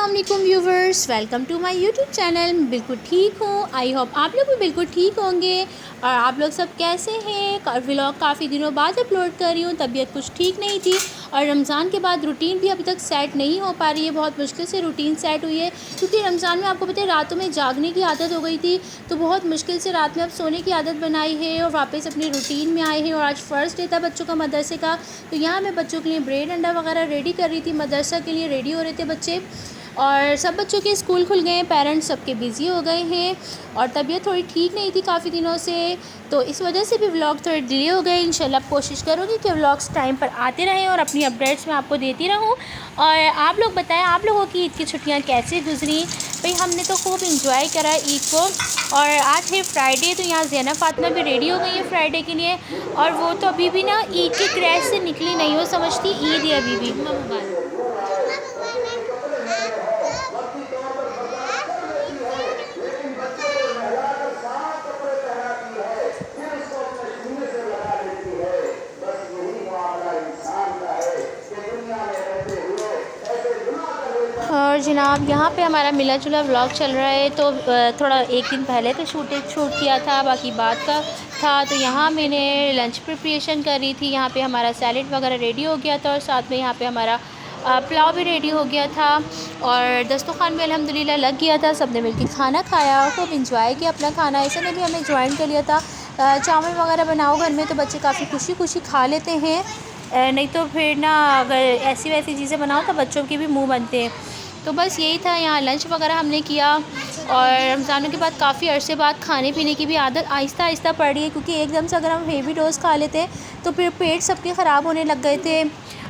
अस्सलाम viewers, welcome to my YouTube channel. बिल्कुल ठीक हूँ। आई होप आप लोग भी बिल्कुल ठीक होंगे। और आप लोग सब कैसे हैं? व्लॉग काफ़ी दिनों बाद अपलोड कर रही हूँ, तबीयत कुछ ठीक नहीं थी और रमज़ान के बाद रूटीन भी अभी तक सेट नहीं हो पा रही है। बहुत मुश्किल से रूटीन सेट हुई है क्योंकि रमज़ान में आपको पता है रातों में जागने की आदत हो गई थी, तो बहुत मुश्किल से रात में अब सोने की आदत बनाई है और वापस अपनी रूटीन में आए हैं। और आज फ़र्स्ट डे था बच्चों का मदरसे का, तो यहाँ मैं बच्चों के लिए ब्रेड अंडा वगैरह रेडी कर रही थी। मदरसा के लिए रेडी हो रहे थे बच्चे और सब बच्चों के स्कूल खुल गए हैं, पेरेंट्स सबके बिज़ी हो गए हैं और तबीयत थोड़ी ठीक नहीं थी काफ़ी दिनों से, तो इस वजह से भी व्लॉग थोड़े डिले हो गए। इंशाल्लाह कोशिश करूँगी कि व्लॉग्स टाइम पर आते रहें और अपनी अपडेट्स मैं आपको देती रहूँ। और आप लोग बताएं, आप लोगों की ईद की छुट्टियाँ कैसे गुजरी? भाई हमने तो खूब इंजॉय करा ईद को। और आज है फ्राइडे, तो यहाँ ज़ैनब फातिमा भी रेडी हो गई है फ्राइडे के लिए और वो तो अभी भी ना ईद के क्रैश से निकली नहीं, वो समझती ईद है अभी भी। और जनाब यहाँ पे हमारा मिला जुला व्लॉग चल रहा है, तो थोड़ा एक दिन पहले तो शूट किया था, बाकी बाद का था। तो यहाँ मैंने लंच प्रिपरेशन कर रही थी। यहाँ पे हमारा सैलेड वगैरह रेडी हो गया था और साथ में यहाँ पे हमारा पुलाव भी रेडी हो गया था और दस्तरखान में अल्हम्दुलिल्लाह लग गया था। सब ने मिलकर खाना खाया, खूब इंजॉय किया अपना खाना। ऐसे ने भी हमें ज्वाइन कर लिया था। चावल वगैरह बनाओ घर में तो बच्चे काफ़ी खुशी खुशी खा लेते हैं, नहीं तो फिर ना अगर ऐसी वैसी चीज़ें बनाओ तो बच्चों के भी मुँह बनते हैं। तो बस यही था, यहाँ लंच वगैरह हमने किया और रमज़ानों के बाद काफ़ी अरसे बाद खाने पीने की भी आदत आहिस्ता आहिस्ता पड़ रही है क्योंकि एकदम से अगर हम हेवी डोज खा लेते तो फिर पेट सबके ख़राब होने लग गए थे,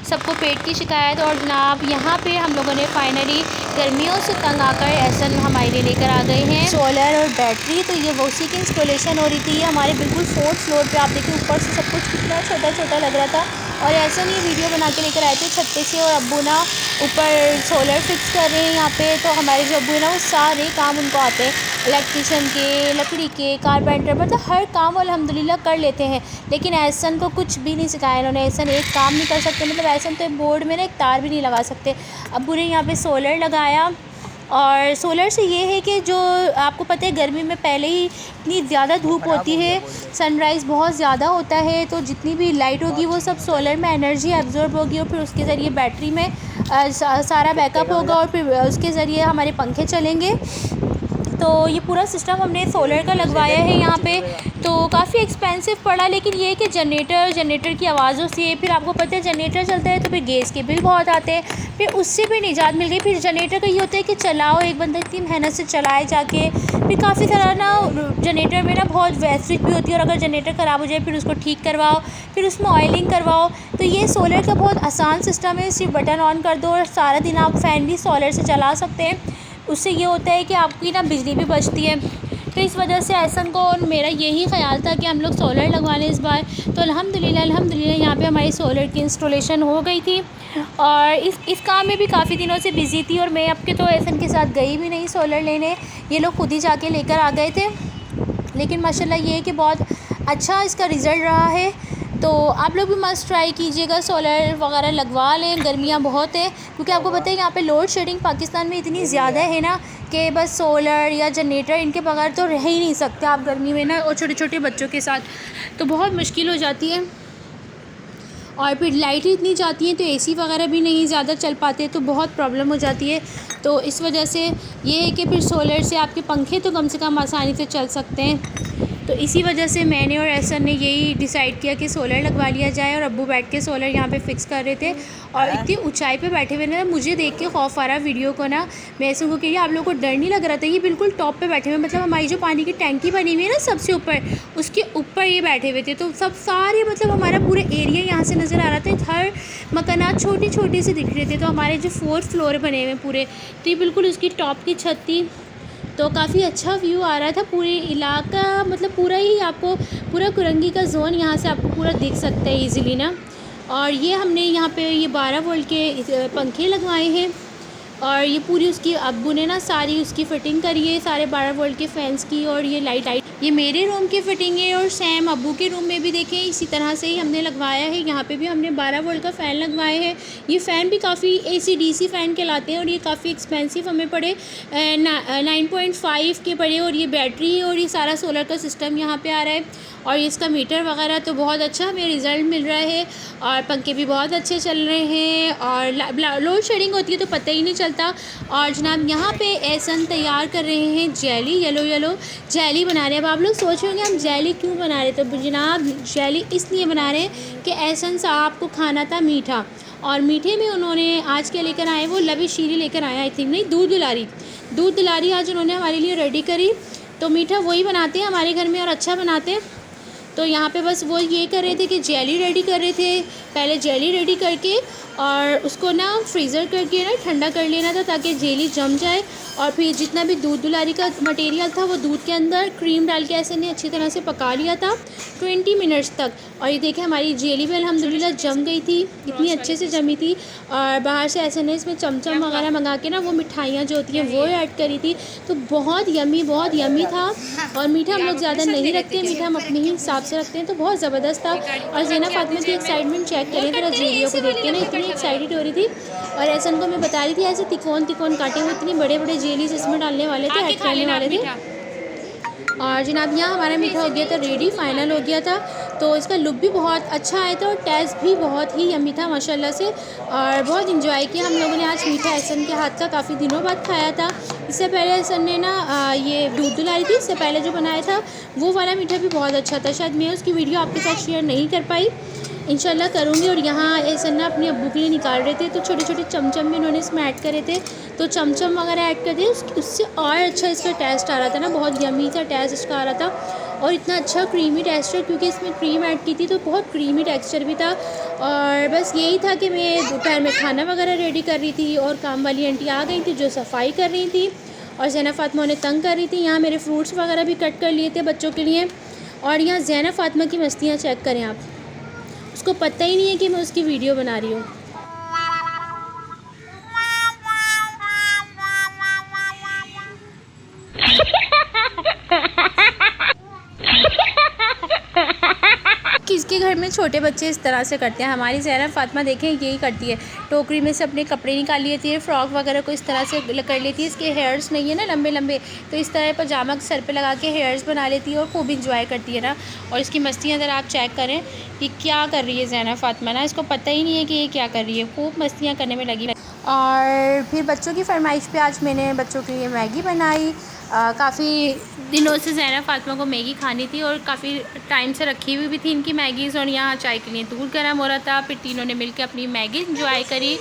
सबको पेट की शिकायत। और जनाब यहाँ पे हम लोगों ने फाइनली गर्मियों से तंग आकर एसन हमारे लिए लेकर आ गए हैं सोलर और बैटरी। तो ये उसी की इंस्टॉलेशन हो रही थी। ये हमारे बिल्कुल 4th फ्लोर पे, आप देखिए ऊपर से सब कुछ कितना छोटा छोटा लग रहा था और ऐसा नहीं वीडियो बना के लेकर आए थे छत्ते से। और अब्बू ना ऊपर सोलर फिक्स कर रहे हैं यहाँ पे, तो हमारे जो अब्बू है ना वो सारे काम उनको आते हैं, इलेक्ट्रिशियन के, लकड़ी के, कारपेंटर, मतलब हर काम वो अल्हम्दुलिल्लाह कर लेते हैं। लेकिन एहसन को कुछ भी नहीं सिखाया इन्होंने। एहसन एक काम नहीं कर सकते, मतलब एहसन तो बोर्ड में ना एक तार भी नहीं लगा सकते। अब्बू ने यहाँ पे सोलर लगाया और सोलर से ये है कि जो आपको पता है गर्मी में पहले ही इतनी ज़्यादा धूप होती है, सनराइज़ बहुत ज़्यादा होता है, तो जितनी भी लाइट होगी वो सब सोलर में एनर्जी एब्जॉर्ब होगी और फिर उसके ज़रिए बैटरी में सारा बैकअप होगा और फिर उसके ज़रिए हमारे पंखे चलेंगे। तो ये पूरा सिस्टम हमने सोलर का लगवाया है यहाँ पे, तो काफ़ी एक्सपेंसिव पड़ा। लेकिन ये है कि जनरेटर की आवाज़ों से, फिर आपको पता है जनरेटर चलता है तो फिर गैस के बिल बहुत आते हैं, फिर उससे भी निजात मिल गई। फिर जनरेटर का ये होता है कि चलाओ, एक बंदा इतनी मेहनत से चलाए जाके, फिर काफ़ी सारा ना जनरेटर में ना बहुत वेस्टेज भी होती है और अगर जनरेटर ख़राब हो जाए फिर उसको ठीक करवाओ, फिर उसमें ऑयलिंग करवाओ। तो ये सोलर का बहुत आसान सिस्टम है, सिर्फ बटन ऑन कर दो और सारा दिन आप फ़ैन भी सोलर से चला सकते हैं। उससे ये होता है कि आपकी ना बिजली भी बचती है। तो इस वजह से एहसन को और मेरा यही ख़्याल था कि हम लोग सोलर लगवा लें इस बार। तो अल्हम्दुलिल्लाह यहाँ पे हमारी सोलर की इंस्टॉलेशन हो गई थी और इस काम में भी काफ़ी दिनों से बिज़ी थी और मैं अब के तो एहसन के साथ गई भी नहीं सोलर लेने, ये लोग खुद ही जाके लेकर आ गए थे। लेकिन माशाल्लाह ये है कि बहुत अच्छा इसका रिज़ल्ट रहा है। तो आप लोग भी मस्ट ट्राई कीजिएगा, सोलर वगैरह लगवा लें। गर्मियाँ बहुत है क्योंकि आपको पता है यहाँ पे लोड शेडिंग पाकिस्तान में इतनी ज़्यादा है ना कि बस सोलर या जनरेटर इनके बगैर तो रह ही नहीं सकते आप गर्मी में ना, और छोटे छोटे बच्चों के साथ तो बहुत मुश्किल हो जाती है। और फिर लाइट ही इतनी जाती है तो एसी वगैरह भी नहीं ज़्यादा चल पाते, तो बहुत प्रॉब्लम हो जाती है। तो इस वजह से ये है कि फिर सोलर से आपके पंखे तो कम से कम आसानी से चल सकते हैं। तो इसी वजह से मैंने और एहसन ने यही डिसाइड किया कि सोलर लगवा लिया जाए और अब्बू बैठ के सोलर यहाँ पे फ़िक्स कर रहे थे और इतनी ऊंचाई पे बैठे हुए ना, मुझे देख के खौफ आ रहा वीडियो को ना। मैं ऐसे को कह रही आप लोगों को डर नहीं लग रहा था? ये बिल्कुल टॉप पे बैठे हुए, मतलब हमारी जो पानी की टैंकी बनी हुई है ना सबसे ऊपर, उसके ऊपर ये बैठे हुए थे। तो सब सारे मतलब हमारा पूरा एरिया यहाँ से नज़र आ रहा था, हर मकानात छोटी छोटी से दिख रहे थे। तो हमारे जो 4th फ्लोर बने हुए पूरे, तो ये बिल्कुल उसकी टॉप की छत थी, तो काफ़ी अच्छा व्यू आ रहा था पूरे इलाका, मतलब पूरा ही आपको पूरा कुरंगी का जोन यहाँ से आपको पूरा दिख सकता है इजीली ना। और ये हमने यहाँ पे ये 12 वोल्ट के पंखे लगवाए हैं और ये पूरी उसकी अब्बू ने ना सारी उसकी फ़िटिंग करी है, सारे 12 वोल्ट के फ़ैन्स की। और ये लाइट ये मेरे रूम की फ़िटिंग है और सेम अब्बू के रूम में भी देखें इसी तरह से ही हमने लगवाया है। यहाँ पे भी हमने 12 वोल्ट का फ़ैन लगवाए हैं। ये फ़ैन भी काफ़ी AC/DC फ़ैन कहलाते हैं और ये काफ़ी एक्सपेंसिव हमें पड़े, 9.5 के पड़े। और ये बैटरी और ये सारा सोलर का सिस्टम यहाँ पे आ रहा है। और इसका मीटर वगैरह तो बहुत अच्छा हमें रिज़ल्ट मिल रहा है और पंखे भी बहुत अच्छे चल रहे हैं और लोड शेडिंग होती है तो पता ही नहीं चलता। और जनाब यहाँ पे एहसन तैयार कर रहे हैं जेली, येलो जेली बना रहे हैं। अब आप लोग सोच रहे होंगे हम जेली क्यों बना रहे, तो जनाब जेली इसलिए बना रहे हैं कि एहसन साहब को खाना था मीठा, और मीठे में उन्होंने आज के लेकर आए वो लवी शीरी लेकर आए, आई थिंक, नहीं, दूध दुलारी आज उन्होंने हमारे लिए रेडी करी। तो मीठा वही बनाते हैं हमारे घर में और अच्छा बनाते हैं। तो यहाँ पे बस वो ये कर रहे थे कि जेली रेडी कर रहे थे। पहले जेली रेडी करके और उसको ना फ्रीज़र करके ना ठंडा कर लेना था ताकि जेली जम जाए। और फिर जितना भी दूध दुलारी का मटेरियल था वो दूध के अंदर क्रीम डाल के ऐसे ने अच्छी तरह से पका लिया था 20 मिनट्स तक। और ये देखें हमारी जेली भी अल्हम्दुलिल्लाह जम गई थी, इतनी अच्छे से जमी थी। और बाहर से ऐसे ने इसमें चमचम वगैरह मंगा के ना वो मिठाइयाँ जो होती हैं वो ऐड करी थी। तो बहुत यमी था। और मीठा हम लोग ज़्यादा नहीं रखते, मीठा हम अपने ही हिसाब से रखते हैं, तो बहुत ज़बरदस्त था। और ज़ैना फातिमा की एक्साइटमेंट चेक करें ज़रा जेलियों को देख के ना, इतनी एक्साइटेड हो रही थी। और ऐसन को मैं बता रही थी ऐसे तिकोन काटे हुए इतने बड़े बड़े जेलीज इसमें डालने वाले थे, ऐड करने वाले थे। और जनाब यहाँ हमारा मीठा हो गया था रेडी, फाइनल हो गया था। तो इसका लुक भी बहुत अच्छा आया था और टेस्ट भी बहुत ही यम्मी था माशाल्लाह से। और बहुत इंजॉय किया हम लोगों ने आज मीठा एहसन के हाथ का, काफ़ी दिनों बाद खाया था। इससे पहले एहसन ने ना ये दूध दुलाई थी, इससे पहले जो बनाया था वो वाला मीठा भी बहुत अच्छा था। शायद मैं उसकी वीडियो आपके साथ शेयर नहीं कर पाई, इंशाल्लाह करूँगी। और यहाँ एहसन ना अपने अब्बू के लिए निकाल रहे थे तो छोटे छोटे चमचम भी उन्होंने इसमें ऐड करे थे, तो चमचम वगैरह ऐड कर दिए, उससे और अच्छा इसका टेस्ट आ रहा था ना, बहुत यम्मी सा टेस्ट इसका आ रहा था। और इतना अच्छा क्रीमी टेक्सचर, क्योंकि इसमें क्रीम ऐड की थी तो बहुत क्रीमी टेक्सचर भी था। और बस यही था कि मैं दोपहर में खाना वगैरह रेडी कर रही थी और काम वाली आंटी आ गई थी जो सफाई कर रही थी और ज़ैना फातिमा उन्हें तंग कर रही थी। यहाँ मेरे फ्रूट्स वगैरह भी कट कर लिए थे बच्चों के लिए। और यहाँ ज़ैना फातिमा की मस्तियाँ चेक करें आप, उसको पता ही नहीं है कि मैं उसकी वीडियो बना रही हूँ। किसके घर में छोटे बच्चे इस तरह से करते हैं, हमारी ज़ैना फातिमा देखें यही करती है, टोकरी में से अपने कपड़े निकाल लेती है, फ्रॉक वगैरह को इस तरह से कर लेती है। इसके हेयर्स नहीं है ना लंबे लंबे, तो इस तरह पजामा सर पे लगा के हेयर्स बना लेती है और खूब इंजॉय करती है ना। और इसकी मस्तियाँ अगर आप चेक करें कि क्या कर रही है ज़ैना फातिमा ना, इसको पता ही नहीं है कि ये क्या कर रही है, खूब मस्तियाँ करने में लगी। और फिर बच्चों की फरमाइश पे आज मैंने बच्चों के लिए मैगी बनाई। काफ़ी दिनों से ज़ैना फातिमा को मैगी खानी थी और काफ़ी टाइम से रखी हुई भी थी इनकी मैगीज़। और यहाँ चाय के लिए दूध गर्म हो रहा था, फिर तीनों ने मिलकर अपनी मैगी इंजॉय करी।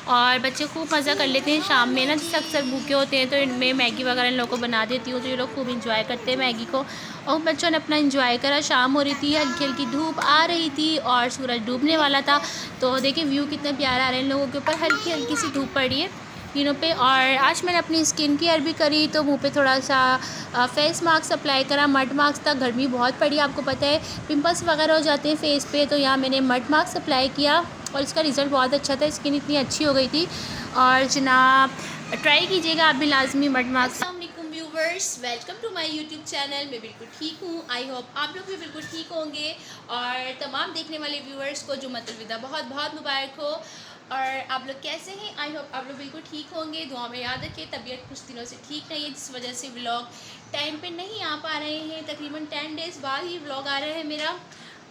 और बच्चे खूब मज़ा कर लेते हैं शाम में ना, जैसे अक्सर भूखे होते हैं तो इनमें मैगी वगैरह इन लोगों को बना देती हूँ तो ये लोग खूब इंजॉय करते हैं मैगी को। और बच्चों ने अपना इंजॉय करा। शाम हो रही थी, हल्की हल्की धूप आ रही थी और सूरज डूबने वाला था। तो देखिए व्यू कितना प्यारा आ रहा है, इन लोगों के ऊपर हल्की हल्की सी धूप पड़ रही है तीनों पे। और आज मैंने अपनी स्किन केयर भी करी, तो मुंह पे थोड़ा सा फेस मास्क अप्लाई करा। मड मास्क था, गर्मी बहुत पड़ी आपको पता है, पिंपल्स वगैरह हो जाते हैं फेस पे, तो यहाँ मैंने मड मास्क अप्लाई किया और इसका रिज़ल्ट बहुत अच्छा था, स्किन इतनी अच्छी हो गई थी। और जनाब ट्राई कीजिएगा आप भी लाजमी मड मास्क। अस्सलाम वालेकुम viewers, welcome to my YouTube channel. मैं बिल्कुल ठीक हूँ, आई होप आप लोग भी बिल्कुल ठीक होंगे। और तमाम देखने वाले व्यूवर्स को जुम्मतुल विदा बहुत बहुत मुबारक हो। और आप लोग कैसे हैं, आई होप आप लोग बिल्कुल ठीक होंगे। दुआ में याद रखिए, तबीयत कुछ दिनों से ठीक नहीं है जिस वजह से व्लॉग टाइम पे नहीं आ पा रहे हैं, तकरीबन 10 डेज़ बाद ही व्लॉग आ रहा है मेरा।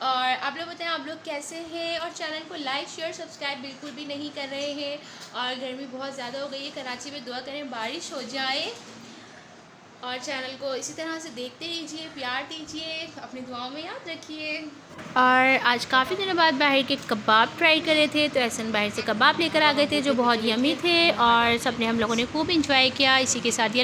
और आप लोग बताएं आप लोग कैसे हैं। और चैनल को लाइक शेयर सब्सक्राइब बिल्कुल भी नहीं कर रहे हैं। और गर्मी बहुत ज़्यादा हो गई है कराची में, दुआ करें बारिश हो जाए। और चैनल को इसी तरह से देखते रहिए, प्यार दीजिए, अपनी दुआओं में याद रखिए। और आज काफ़ी दिनों बाद बाहर के कबाब ट्राई करे थे, तो ऐसे बाहर से कबाब लेकर आ गए थे जो बहुत यमी थे और सबने हम लोगों ने खूब इंजॉय किया। इसी के साथ ये